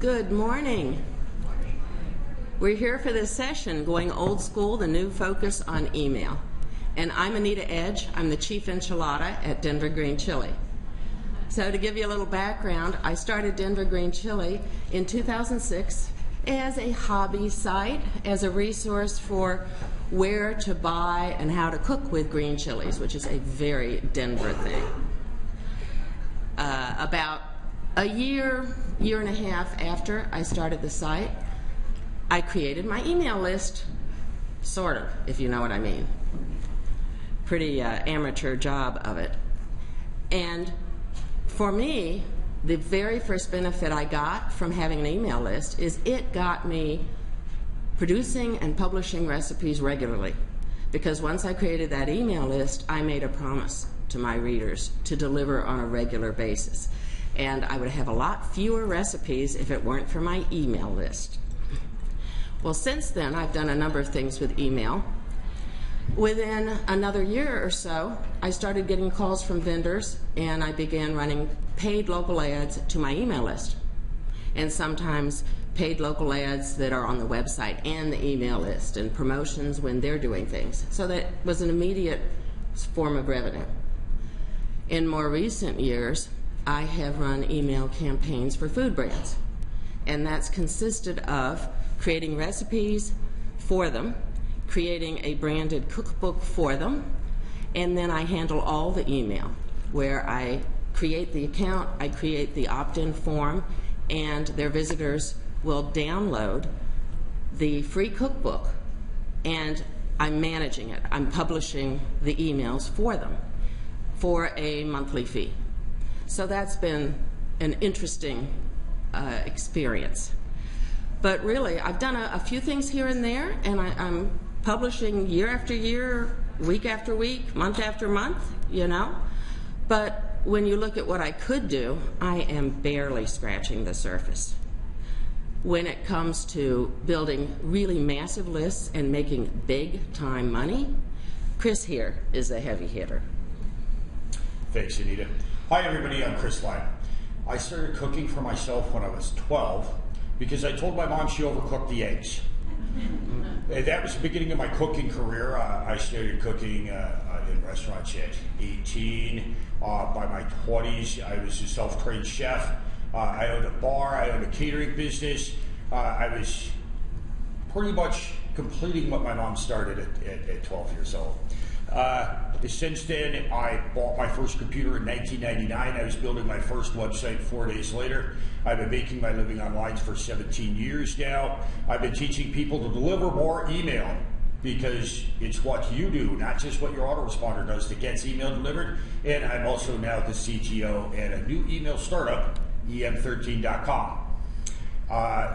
Good morning. We're here for this session, Going Old School, the new focus on email. And I'm Anita Edge. I'm the chief enchilada at Denver Green Chili. So to give you a little background, I started Denver Green Chili in 2006 as a hobby site, as a resource for where to buy and how to cook with green chilies, which is a very Denver thing. About a year and a half after I started the site, I created my email list, sort of, if you know what I mean. Pretty amateur job of it. And for me, the very first benefit I got from having an email list is it got me producing and publishing recipes regularly. Because once I created that email list, I made a promise to my readers to deliver on a regular basis. And I would have a lot fewer recipes if it weren't for my email list. Well, since then, I've done a number of things with email. Within another year or so, I started getting calls from vendors, and I began running paid local ads to my email list. And sometimes paid local ads that are on the website and the email list, and promotions when they're doing things. So that was an immediate form of revenue. In more recent years, I have run email campaigns for food brands, and that's consisted of creating recipes for them, creating a branded cookbook for them, and then I handle all the email, where I create the account, I create the opt-in form, and their visitors will download the free cookbook, and I'm managing it. I'm publishing the emails for them for a monthly fee. So that's been an interesting experience. But really, I've done a few things here and there, and I'm publishing year after year, week after week, month after month, you know. But when you look at what I could do, I am barely scratching the surface. When it comes to building really massive lists and making big time money, Chris here is the heavy hitter. Thanks, Anita. Hi, everybody. I'm Chris Lang. I started cooking for myself when I was 12 because I told my mom she overcooked the eggs. And that was the beginning of my cooking career. I started cooking in restaurants at 18. By my 20s, I was a self-trained chef. I owned a bar. I owned a catering business. I was pretty much completing what my mom started at 12 years old. Since then, I bought my first computer in 1999. I was building my first website 4 days later. I've been making my living online for 17 years now. I've been teaching people to deliver more email because it's what you do, not just what your autoresponder does that gets email delivered. And I'm also now the CTO at a new email startup, em13.com.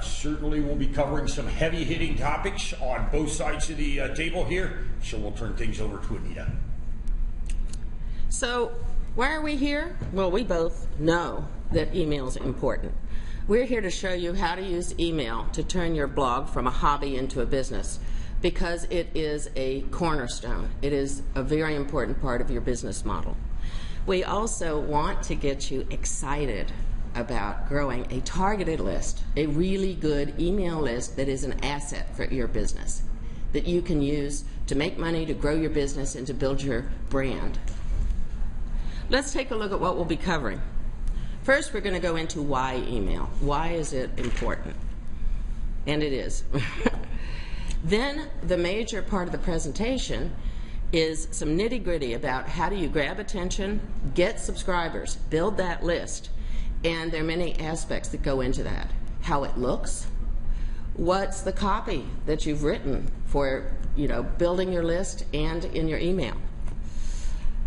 Certainly we'll be covering some heavy-hitting topics on both sides of the table here, so we'll turn things over to Anita. So why are we here? Well, we both know that email is important. We're here to show you how to use email to turn your blog from a hobby into a business, because it is a cornerstone. It is a very important part of your business model. We also want to get you excited about growing a targeted list, a really good email list that is an asset for your business, that you can use to make money, to grow your business, and to build your brand. Let's take a look at what we'll be covering. First, we're going to go into why email. Why is it important? And it is. Then, the major part of the presentation is some nitty-gritty about how do you grab attention, get subscribers, build that list. And there are many aspects that go into that. How it looks, what's the copy that you've written for, building your list and in your email.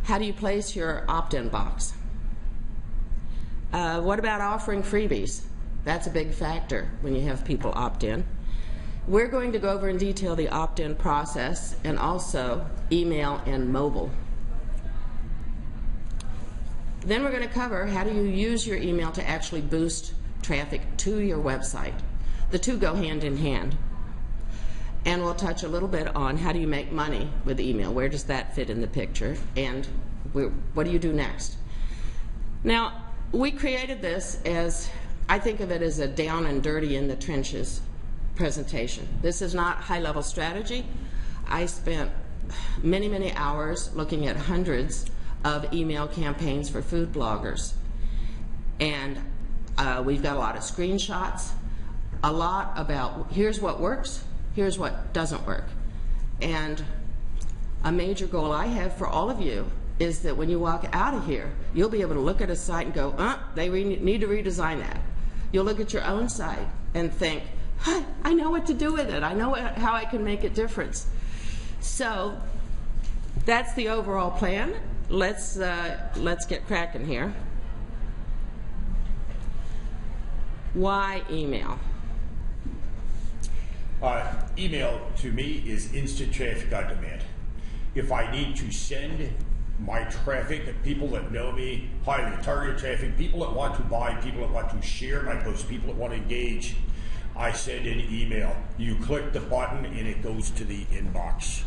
How do you place your opt-in box? What about offering freebies? That's a big factor when you have people opt in. We're going to go over in detail the opt-in process and also email and mobile. Then we're going to cover how do you use your email to actually boost traffic to your website. The two go hand in hand. And we'll touch a little bit on how do you make money with email. Where does that fit in the picture? And what do you do next? Now, we created this as, I think of it as a down and dirty in the trenches presentation. This is not high-level strategy. I spent many, many hours looking at hundreds of email campaigns for food bloggers. And we've got a lot of screenshots, a lot about here's what works, here's what doesn't work. And a major goal I have for all of you is that when you walk out of here, you'll be able to look at a site and go, they need to redesign that. You'll look at your own site and think, hi, I know what to do with it. I know how I can make a difference. So that's the overall plan. Let's get cracking here. Why email? Email to me is instant traffic on demand. If I need to send my traffic, people that know me, highly targeted traffic, people that want to buy, people that want to share my posts, people that want to engage, I send an email. You click the button and it goes to the inbox.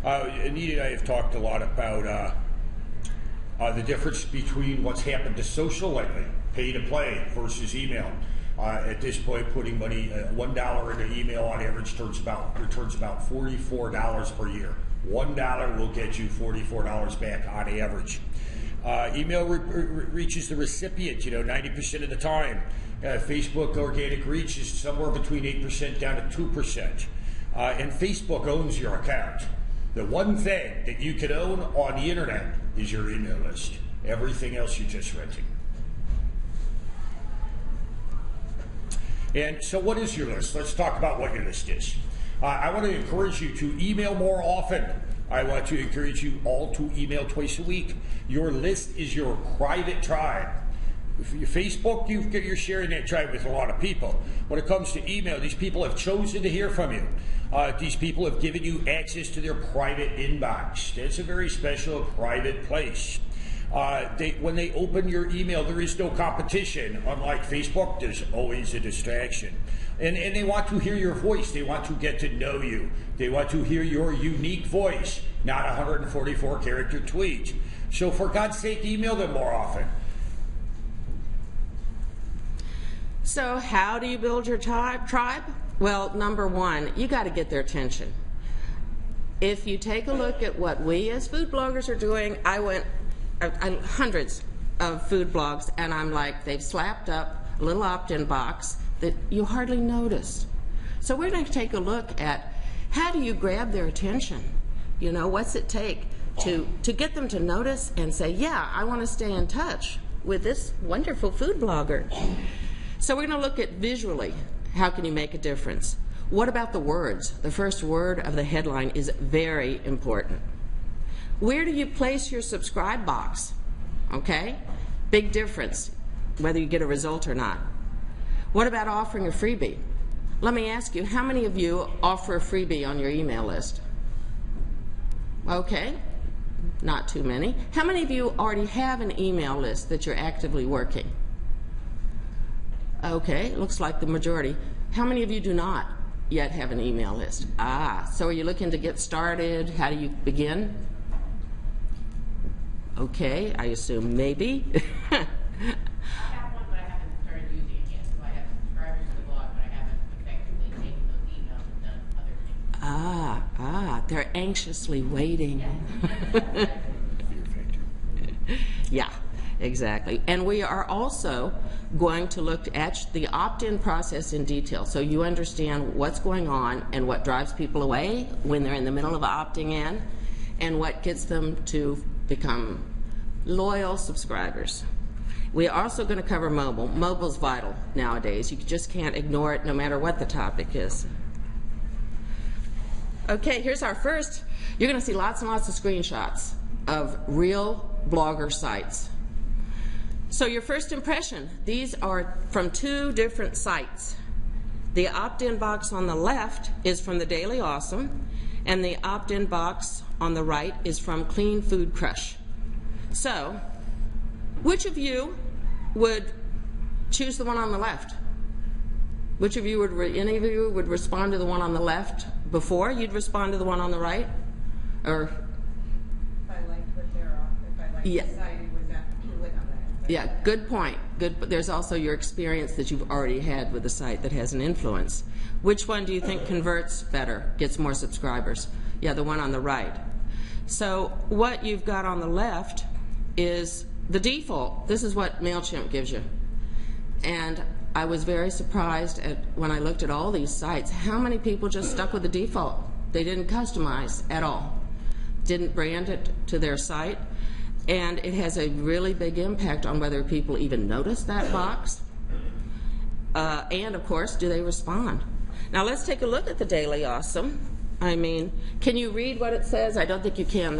Anita and I have talked a lot about the difference between what's happened to social lately, pay to play versus email. At this point, putting money, $1 into email on average returns about $44 per year. $1 will get you $44 back on average. Email reaches the recipient, 90% of the time. Facebook organic reach is somewhere between 8% down to 2%. And Facebook owns your account. The one thing that you can own on the internet is your email list. Everything else you're just renting. And so what is your list? Let's talk about what your list is. I want to encourage you to email more often. I want to encourage you all to email twice a week. Your list is your private tribe. If you're Facebook, you're sharing that tribe with a lot of people. When it comes to email, these people have chosen to hear from you. These people have given you access to their private inbox. That's a very special private place. When they open your email, there is no competition. Unlike Facebook, there's always a distraction. And they want to hear your voice. They want to get to know you. They want to hear your unique voice, not a 144-character tweet. So for God's sake, email them more often. So how do you build your tribe? Well, number one, you got to get their attention. If you take a look at what we as food bloggers are doing, I hundreds of food blogs, and I'm like, they've slapped up a little opt-in box that you hardly notice. So we're going to take a look at how do you grab their attention? What's it take to get them to notice and say, yeah, I want to stay in touch with this wonderful food blogger. So we're going to look at visually, how can you make a difference? What about the words? The first word of the headline is very important. Where do you place your subscribe box? Okay? Big difference, whether you get a result or not. What about offering a freebie? Let me ask you, how many of you offer a freebie on your email list? Okay, not too many. How many of you already have an email list that you're actively working? Okay, looks like the majority. How many of you do not yet have an email list? So are you looking to get started? How do you begin? Okay, I assume maybe. I have one, but I haven't started using it yet. So I have subscribers to the blog, but I haven't effectively taken those emails and done other things. They're anxiously waiting. Yeah, exactly. And we are also going to look at the opt-in process in detail, so you understand what's going on and what drives people away when they're in the middle of opting in, and what gets them to become loyal subscribers. We are also going to cover mobile. Mobile's vital nowadays. You just can't ignore it no matter what the topic is. Okay, here's our first. You're going to see lots and lots of screenshots of real blogger sites. So your first impression, these are from two different sites. The opt-in box on the left is from the Daily Awesome, and the opt-in box on the right is from Clean Food Crush. So, which of you would choose the one on the left? Which of you any of you would respond to the one on the left before you'd respond to the one on the right? Or if I liked what they're offering, if I liked the site, would that click on Yeah, good point. Good. But there's also your experience that you've already had with the site that has an influence. Which one do you think converts better, gets more subscribers? Yeah, the one on the right. So what you've got on the left is the default. This is what MailChimp gives you. And I was very surprised when I looked at all these sites, how many people just stuck with the default. They didn't customize at all, didn't brand it to their site, and it has a really big impact on whether people even notice that box, and of course, do they respond? Now let's take a look at the Daily Awesome. I mean, can you read what it says? I don't think you can.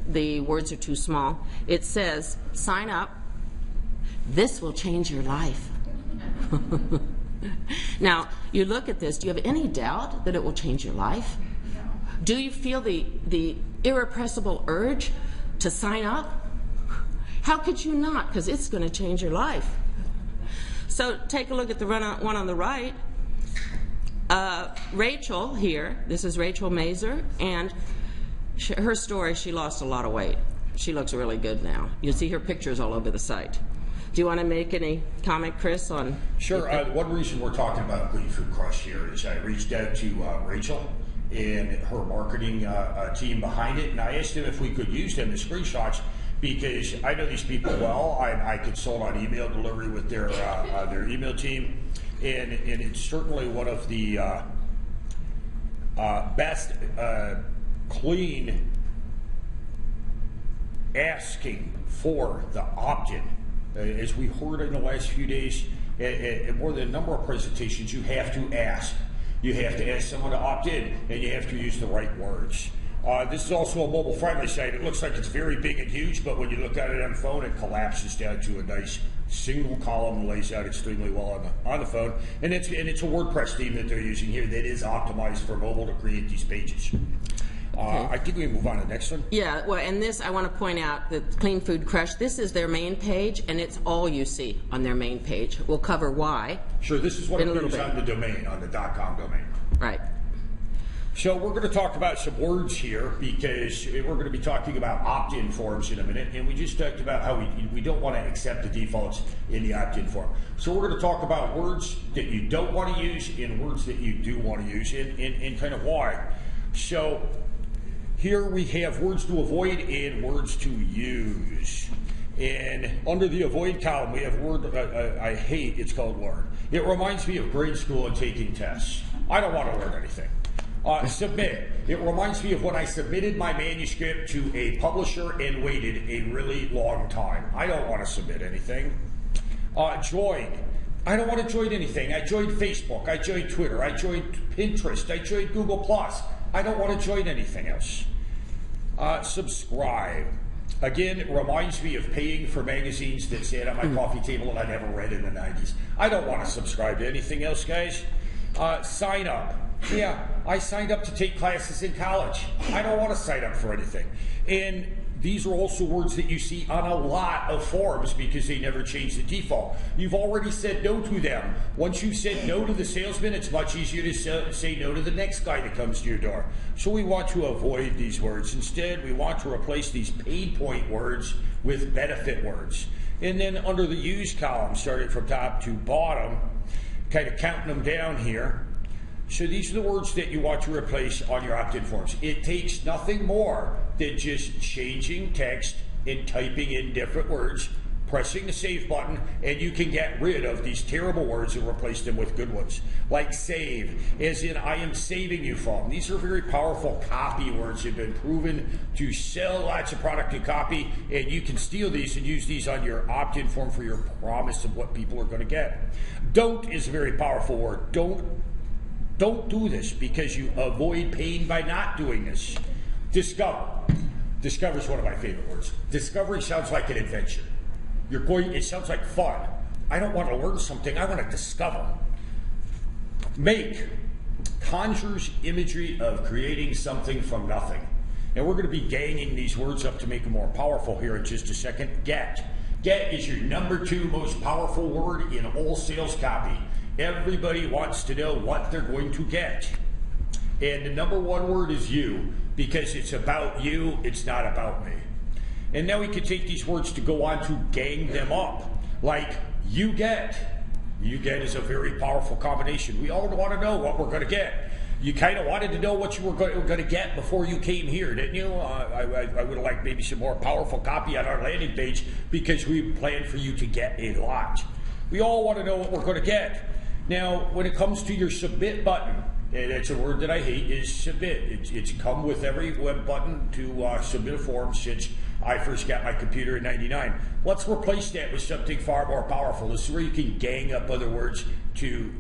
The words are too small. It says, sign up. This will change your life. Now, you look at this. Do you have any doubt that it will change your life? Do you feel the irrepressible urge to sign up? How could you not? Because it's going to change your life. So take a look at the one on the right. Rachel here, this is Rachel Mazer, and her story, she lost a lot of weight. She looks really good now. You see her pictures all over the site. Do you want to make any comment, Chris, on... Sure. One reason we're talking about Clean Food Crush here is I reached out to Rachel and her marketing team behind it, and I asked them if we could use them as screenshots because I know these people well. I consult on email delivery with their email team. And it's certainly one of the best clean asking for the opt-in. As we heard in the last few days, at more than a number of presentations, you have to ask. You have to ask someone to opt in, and you have to use the right words. This is also a mobile-friendly site. It looks like it's very big and huge, but when you look at it on the phone, it collapses down to a nice single column and lays out extremely well on the phone. And it's a WordPress theme that they're using here that is optimized for mobile to create these pages. Okay. I think we can move on to the next one. Yeah, well, and this, I want to point out that Clean Food Crush, this is their main page, and it's all you see on their main page. We'll cover why. Sure, this is what appears on the domain, on the .com domain. Right. So we're going to talk about some words here because we're going to be talking about opt-in forms in a minute, and we just talked about how we don't want to accept the defaults in the opt-in form. So we're going to talk about words that you don't want to use and words that you do want to use and kind of why. So here we have words to avoid and words to use. And under the avoid column, we have a word I hate. It's called learn. It reminds me of grade school and taking tests. I don't want to learn anything. Submit. It reminds me of when I submitted my manuscript to a publisher and waited a really long time. I don't want to submit anything. Join. I don't want to join anything. I joined Facebook. I joined Twitter. I joined Pinterest. I joined Google+. I don't want to join anything else. Subscribe. Again, it reminds me of paying for magazines that sat on my coffee table and I never read in the 90s. I don't want to subscribe to anything else, guys. Sign up. Yeah, I signed up to take classes in college. I don't want to sign up for anything. And these are also words that you see on a lot of forums because they never change the default. You've already said no to them. Once you've said no to the salesman, it's much easier to say no to the next guy that comes to your door. So we want to avoid these words. Instead, we want to replace these pain point words with benefit words. And then under the use column, starting from top to bottom, kind of counting them down here. So these are the words that you want to replace on your opt-in forms. It takes nothing more than just changing text and typing in different words, pressing the save button, and you can get rid of these terrible words and replace them with good ones. Like save, as in I am saving you from. These are very powerful copy words that have been proven to sell lots of product and copy, and you can steal these and use these on your opt-in form for your promise of what people are going to get. Don't is a very powerful word. Don't do this because you avoid pain by not doing this. Discover. Discover is one of my favorite words. Discovery sounds like an adventure. It sounds like fun. I don't want to learn something, I want to discover. Make conjures imagery of creating something from nothing. And we're going to be ganging these words up to make them more powerful here in just a second. Get. Get is your #2 most powerful word in all sales copy. Everybody wants to know what they're going to get. And the #1 word is you, because it's about you, it's not about me. And now we can take these words to go on to gang them up. Like, you get. You get is a very powerful combination. We all want to know what we're going to get. You kind of wanted to know what you were going to get before you came here, didn't you? I would have liked maybe some more powerful copy on our landing page because we planned for you to get a lot. We all want to know what we're going to get. Now, when it comes to your submit button, and it's a word that I hate, is submit. It's come with every web button to submit a form since I first got my computer in '99. Let's replace that with something far more powerful. This is where you can gang up other words to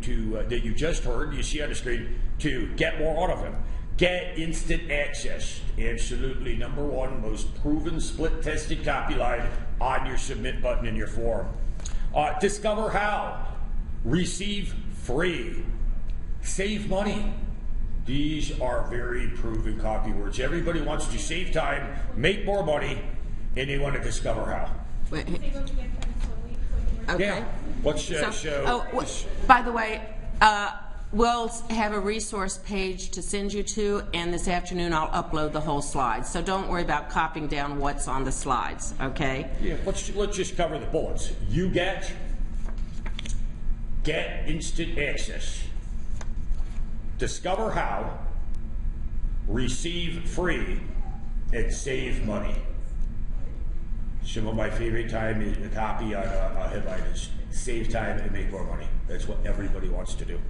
that you just heard, you see on the screen, to get more out of them. Get instant access. Absolutely number one, most proven split-tested copy line on your submit button in your form. Discover how. Receive free. Save money. These are very proven copy words. Everybody wants to save time, make more money, and they want to discover how. Wait. Okay. Yeah. Let's show. By the way, we'll have a resource page to send you to, and this afternoon I'll upload the whole slide. So don't worry about copying down what's on the slides, okay? Yeah, let's just cover the bullets. You get instant access. Discover how, receive free, and save money. Some of my favorite time is a copy on a headline is save time and make more money. That's what everybody wants to do.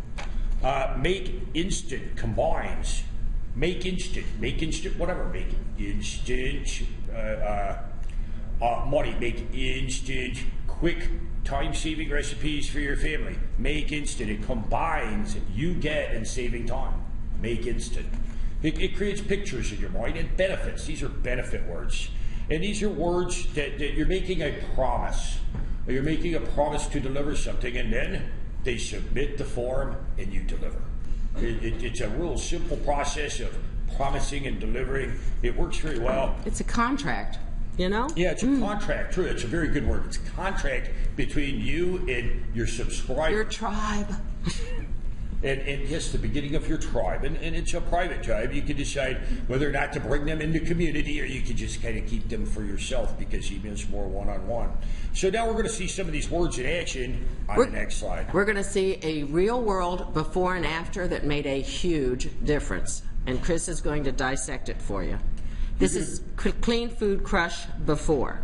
Make instant combines. Make instant, whatever. Make instant money. Make instant quick time-saving recipes for your family. Make instant. It combines you get and saving time. Make instant. It creates pictures in your mind and benefits. These are benefit words. And these are words that you're making a promise. You're making a promise to deliver something, and then they submit the form and you deliver. It's a real simple process of promising and delivering. It works very well. It's a contract. You know? Yeah, it's a contract. True, it's a very good word. It's a contract between you and your subscriber. Your tribe. And yes, the beginning of your tribe. And it's a private tribe. You can decide whether or not to bring them into community, or you can just kind of keep them for yourself because email's more one-on-one. So now we're going to see some of these words in action on the next slide. We're going to see a real world before and after that made a huge difference. And Chris is going to dissect it for you. This is Clean Food Crush before.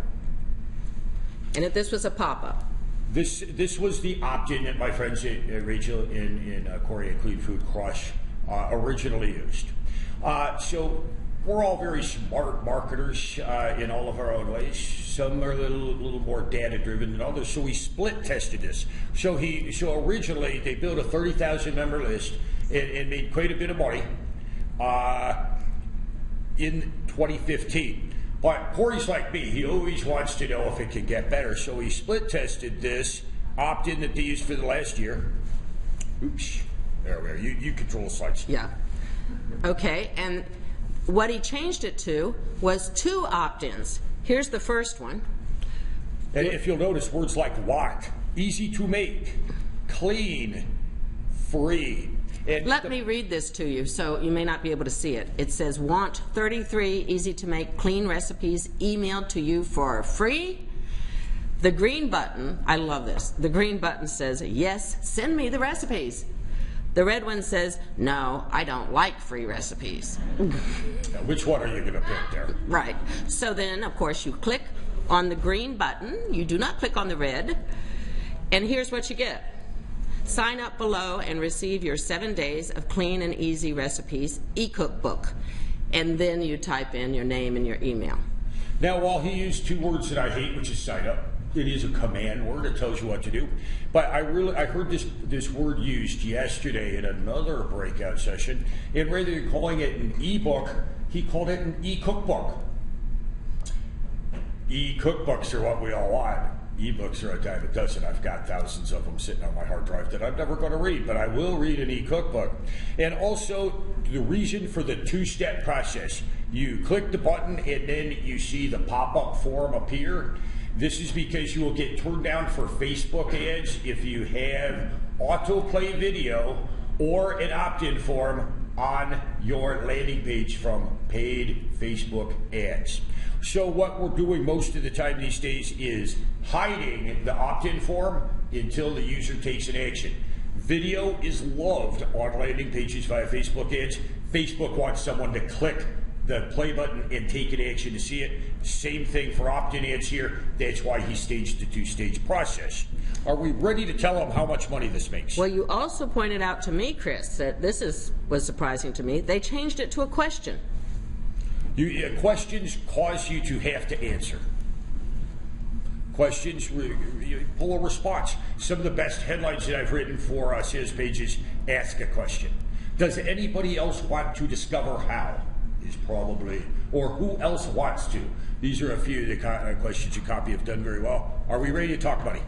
And if this was a pop-up. This was the opt-in that my friends Rachel and Corey at Clean Food Crush originally used. So we're all very smart marketers in all of our own ways. Some are a little more data-driven than others. So we split-tested this. So originally they built a 30,000 member list and made quite a bit of money in 2015. But Corey's like me. He always wants to know if it can get better. So he split-tested this opt-in that they used for the last year. Oops. There we are. You control the slides. Yeah. Okay. And what he changed it to was 2 opt-ins. Here's the first one. And if you'll notice, words like want, easy to make, clean, free. And let me read this to you, so you may not be able to see it. It says, want 33 easy-to-make clean recipes emailed to you for free. The green button, I love this, the green button says, yes, send me the recipes. The red one says, no, I don't like free recipes. Now, which one are you going to pick there? Right. So then, of course, you click on the green button. You do not click on the red. And here's what you get. Sign up below and receive your 7 days of clean and easy recipes e-cookbook. And then you type in your name and your email. Now, while he used 2 words that I hate, which is sign up, it is a command word. It tells you what to do. But I heard this word used yesterday in another breakout session. And rather than calling it an e-book, he called it an e-cookbook. E-cookbooks are what we all want. E-books are a dime a dozen. I've got thousands of them sitting on my hard drive that I'm never going to read, but I will read an e-cookbook. And also, the reason for the 2-step process. You click the button and then you see the pop-up form appear. This is because you will get turned down for Facebook ads if you have autoplay video or an opt-in form on your landing page from paid Facebook ads. So what we're doing most of the time these days is hiding the opt-in form until the user takes an action. Video is loved on landing pages via Facebook ads. Facebook wants someone to click the play button and take an action to see it. Same thing for opt-in ads here. That's why he staged the two-stage process. Are we ready to tell them how much money this makes? Well, you also pointed out to me, Chris, that was surprising to me. They changed it to a question. Questions cause you to have to answer. Questions, pull a response. Some of the best headlines that I've written for sales pages ask a question. Does anybody else want to discover how? Is probably, or who else wants to? These are a few of the questions you copy have done very well. Are we ready to talk money?